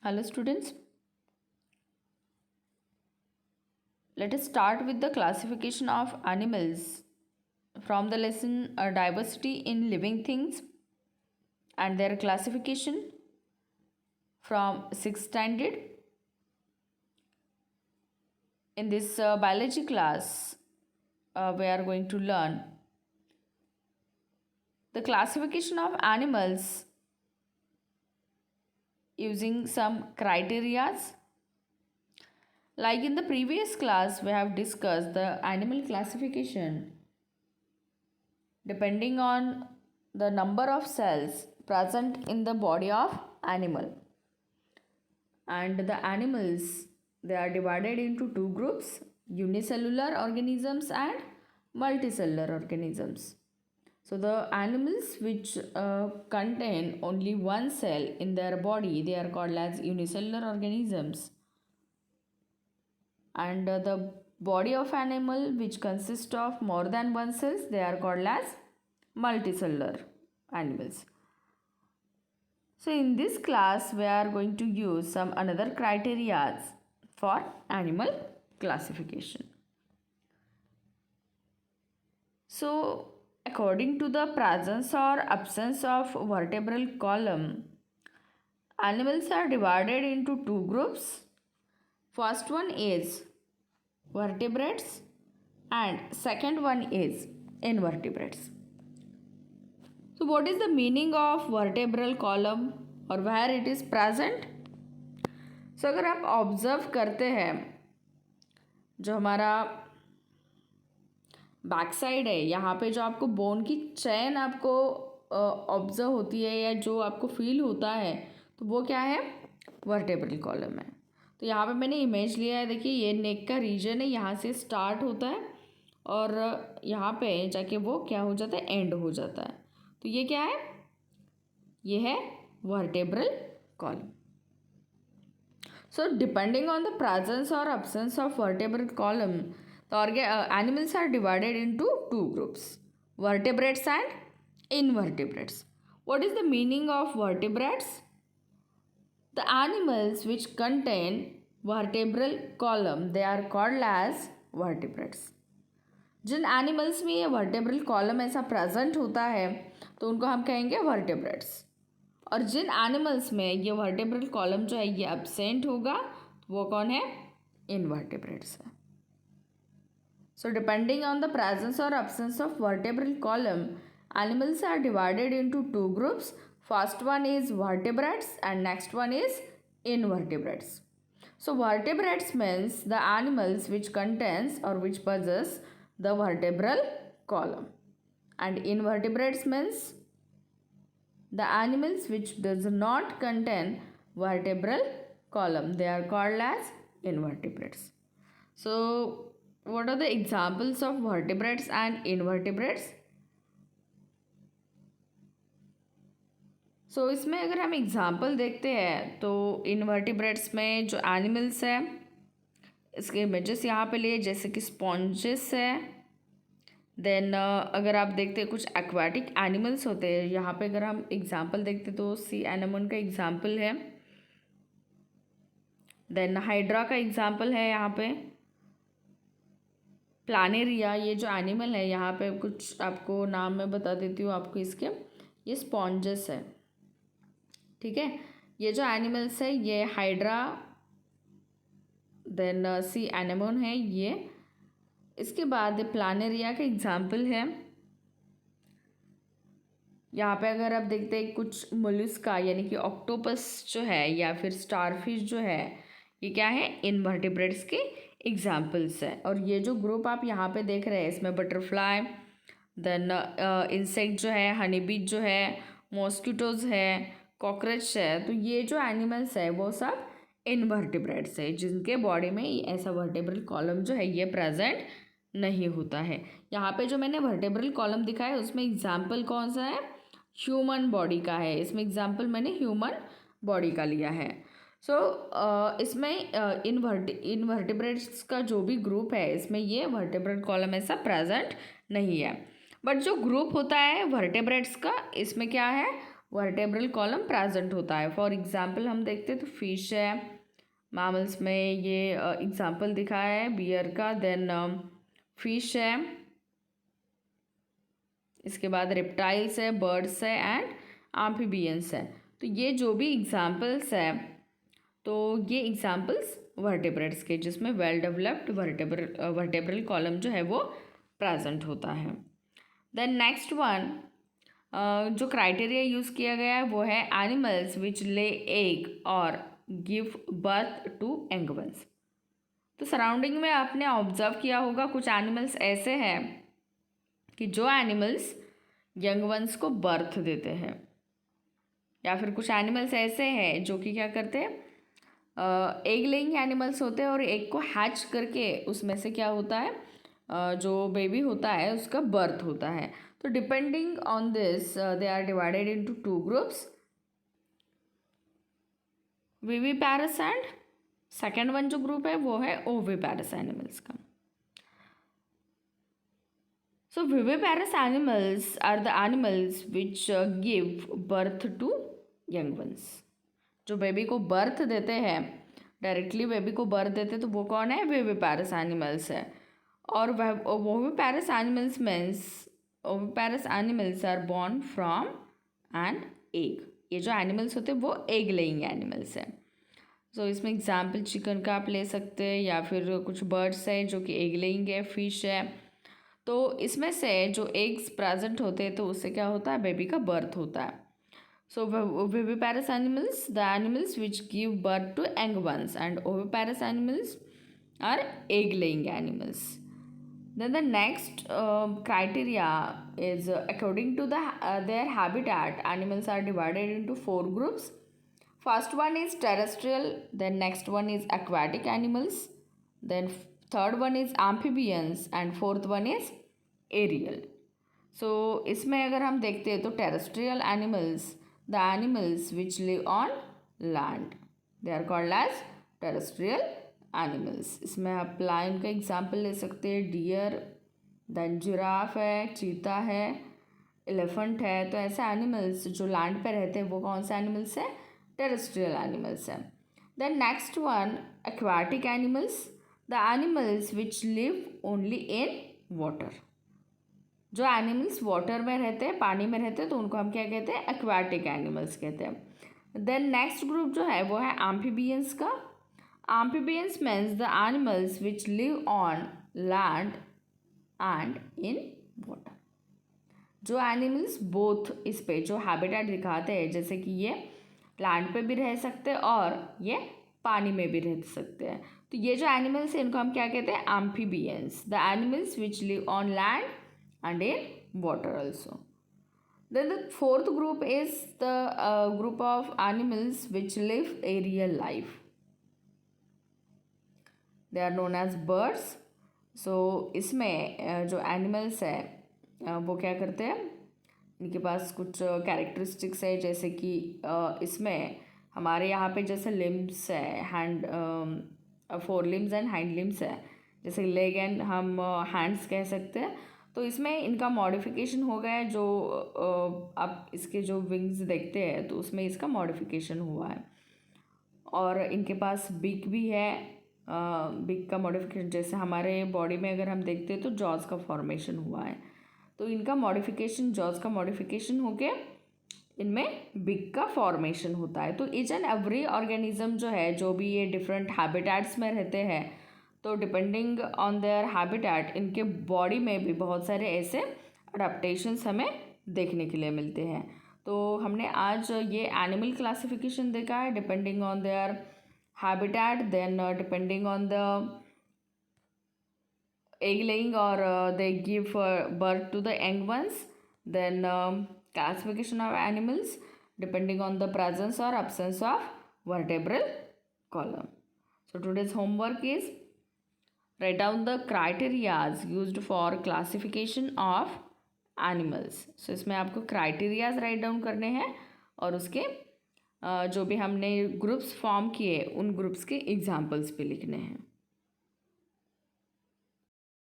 Hello students, let us start with the classification of animals from the lesson Diversity in Living Things and their classification from 6th standard. In this biology class, we are going to learn the classification of animals using some criterias. Like in the previous class, we have discussed the animal classification depending on the number of cells present in the body of animal. And the animals, they are divided into two groups, unicellular organisms and multicellular organisms. So the animals which contain only one cell in their body, they are called as unicellular organisms. And the body of animal which consists of more than one cells, they are called as multicellular animals. So in this class we are going to use some another criteria for animal classification. So according to the presence or absence of vertebral column, animals are divided into two groups. First one is vertebrates and second one is invertebrates. So what is the meaning of vertebral column और where it is present? So अगर आप observe करते हैं जो हमारा back side है, यहाँ पे जो आपको बोन की चेन आपको ऑब्जर्व होती है या जो आपको फील होता है, तो वो क्या है? वर्टेब्रल कॉलम है. तो यहाँ पे मैंने इमेज लिया है, देखिए ये नेक का रीजन है, यहाँ से स्टार्ट होता है और यहाँ पे जाके वो क्या हो जाता है? एंड हो जाता है. तो ये क्या है? ये है vertebral column. So depending on the presence or absence of vertebral column, the animals are divided into two groups, vertebrates and invertebrates. What is the meaning of vertebrates? The animals which contain vertebral column, they are called as vertebrates. जिन animals में ये vertebral column ऐसा present होता है तो उनको हम कहेंगे वर्टेब्रेट्स. और जिन एनिमल्स में ये वर्टेब्रल कॉलम जो है ये एब्सेंट होगा तो वो कौन है? इनवर्टेब्रेट्स है. So depending on the presence और absence of vertebral column, animals are divided into two groups. First one is vertebrates and next one is invertebrates. So vertebrates means the animals which contains or which possess the vertebral column, and invertebrates means the animals which does not contain vertebral column, they are called as invertebrates. So what are the examples of vertebrates and invertebrates? सो इसमें अगर हम example देखते हैं तो invertebrates में जो animals है इसके इमेजेस यहाँ पे लिए, जैसे कि स्पॉन्जेस है. देन अगर आप देखते हैं कुछ एक्वाटिक एनिमल्स होते हैं, यहाँ पे अगर हम एग्जाम्पल देखते तो सी एनेमोन का एग्जाम्पल है. देन हाइड्रा का एग्जाम्पल है. यहाँ पे प्लानेरिया, ये जो एनिमल है यहाँ पे कुछ आपको नाम मैं बता देती हूँ आपको इसके. ये स्पॉन्जेस है, ठीक है. ये जो एनिमल्स है ये हाइड्रा, देन सी एनेमोन है ये. इसके बाद प्लानेरिया का एग्जाम्पल है. यहाँ पे अगर आप देखते हैं कुछ मोलस्का यानी कि ऑक्टोपस जो है या फिर स्टारफिश जो है, ये क्या है? इनवर्टिब्रेट्स के एग्जाम्पल्स है. और ये जो ग्रुप आप यहाँ पे देख रहे हैं इसमें बटरफ्लाई, देन इंसेक्ट जो है, हनी बीज जो है, मॉस्किटोज है, कॉकरोच है, तो ये जो एनिमल्स है वो सब इनवर्टिब्रेट्स है जिनके बॉडी में ऐसा वर्टेब्रल कॉलम जो है ये प्रेजेंट नहीं होता है. यहाँ पे जो मैंने वर्टेब्रल कॉलम दिखाया है उसमें एग्जाम्पल कौन सा है? ह्यूमन बॉडी का है. इसमें एग्जाम्पल मैंने ह्यूमन बॉडी का लिया है. सो इसमें इनवर्टिब्रेट्स का जो भी ग्रुप है इसमें ये वर्टेब्रल कॉलम ऐसा प्रेजेंट नहीं है. बट जो ग्रुप होता है वर्टेब्रेट्स का, इसमें क्या है? वर्टेब्रल कॉलम प्रेजेंट होता है। फॉर एग्जांपल हम देखते हैं तो फिश है, मैमल्स में ये एग्जांपल दिखा है बियर का, देन फिश है, इसके बाद रेप्टाइल्स है, बर्ड्स है एंड एम्फीबियंस है। तो ये जो भी एग्जांपल्स है तो ये एग्जांपल्स वर्टेब्रेट्स के जिसमें वेल डेवलप्ड वर्टेब्रल कॉलम जो है वो प्रेजेंट होता है। देन नेक्स्ट वन जो क्राइटेरिया यूज़ किया गया है वो है एनिमल्स विच ले एग और give birth to young ones. तो सराउंडिंग में आपने ऑब्जर्व किया होगा कुछ एनिमल्स ऐसे हैं कि जो एनिमल्स यंग वंस को बर्थ देते हैं, या फिर कुछ एनिमल्स ऐसे हैं जो कि क्या करते हैं, एग लेइंग एनिमल्स होते हैं और एग को हैच करके उसमें से क्या होता है, जो बेबी होता है उसका बर्थ होता है। तो depending on this they are divided into 2 groups, viviparous and second one जो ग्रुप है वो है ओविपैरस एनिमल्स का। So viviparous animals are the animals which give birth to young ones. जो बेबी को बर्थ देते हैं, डायरेक्टली बेबी को बर्थ देते तो वो कौन है, विविपैरस एनिमल्स है। और oviparous animals means oviparous animals are born from an egg. ये जो एनिमल्स होते हैं वो एग लेइंग एनिमल्स हैं। सो इसमें एग्जाम्पल चिकन का आप ले सकते हैं, या फिर कुछ बर्ड्स है जो कि एग लेइंग है, फिश है। तो इसमें से जो एग्स प्रेजेंट होते हैं तो उससे क्या होता है, बेबी का बर्थ होता है। So viviparous animals the animals which give birth to young ones and oviparous animals are egg laying animals. Then the next criteria is according to their habitat, animals are divided into 4 groups. First one is terrestrial, then next one is aquatic animals, then third one is amphibians and fourth one is aerial. So इसमें अगर हम देखते हैं तो terrestrial animals, the animals which live on land, they are called as terrestrial animals. इसमें आप lion का example ले सकते हैं, डियर, देन जिराफ है, चीता है, एलिफेंट है। तो ऐसे एनिमल्स जो लैंड पे रहते हैं वो कौन से एनिमल्स हैं, टेरेस्ट्रियल एनिमल्स हैं। Then next one aquatic animals, the animals which live only in water. जो एनिमल्स वाटर में रहते हैं, पानी में रहते हैं, तो उनको हम क्या कहते हैं, एक्वाटिक एनिमल्स कहते हैं। देन नेक्स्ट ग्रुप जो है वो है एम्फीबियंस का। Amphibians means the animals which live on land and in water. जो एनिमल्स बोथ इस पे जो हैबिटेट दिखाते हैं, जैसे कि ये लैंड पे भी रह सकते हैं और ये पानी में भी रह सकते हैं। तो ये जो एनिमल्स हैं इनको हम क्या कहते हैं, amphibians, the animals which live on land and in water also. Then the fourth group is the group of animals which live aerial life. They are known as birds. So इसमें जो animals है वो क्या करते हैं, इनके पास कुछ characteristics है, जैसे कि इसमें हमारे यहाँ पे जैसे लिम्स है, hand 4 limbs and hand limbs है, जैसे लेग एंड हम हैंड्स कह सकते हैं। तो इसमें इनका मॉडिफिकेशन हो गया है, जो आप इसके जो विंग्स देखते हैं तो उसमें इसका मॉडिफिकेशन हुआ है। और इनके पास बिग भी है, बिग का मॉडिफिकेशन, जैसे हमारे बॉडी में अगर हम देखते हैं तो जॉज का फॉर्मेशन हुआ है, तो इनका मॉडिफिकेशन, जॉज का मॉडिफिकेशन होके इनमें बिग का फॉर्मेशन होता है। तो ईच एंड एवरी ऑर्गेनिज्म जो है, जो भी ये डिफरेंट हैबिटेट्स में रहते हैं, तो डिपेंडिंग ऑन देयर हैबिटेट इनके बॉडी में भी बहुत सारे ऐसे अडेप्टेशंस हमें देखने के लिए मिलते हैं। तो हमने आज ये एनिमल क्लासिफिकेशन देखा है, depending on their habitat, then depending on the egg laying or they give birth to the young ones, then classification of animals depending on the presence or absence of vertebral column. So today's homework is write down the criteria used for classification of animals. So इसमें आपको criteria write down करने हैं और उसके जो भी हमने groups form किए उन ग्रुप्स के एग्जाम्पल्स पे लिखने हैं।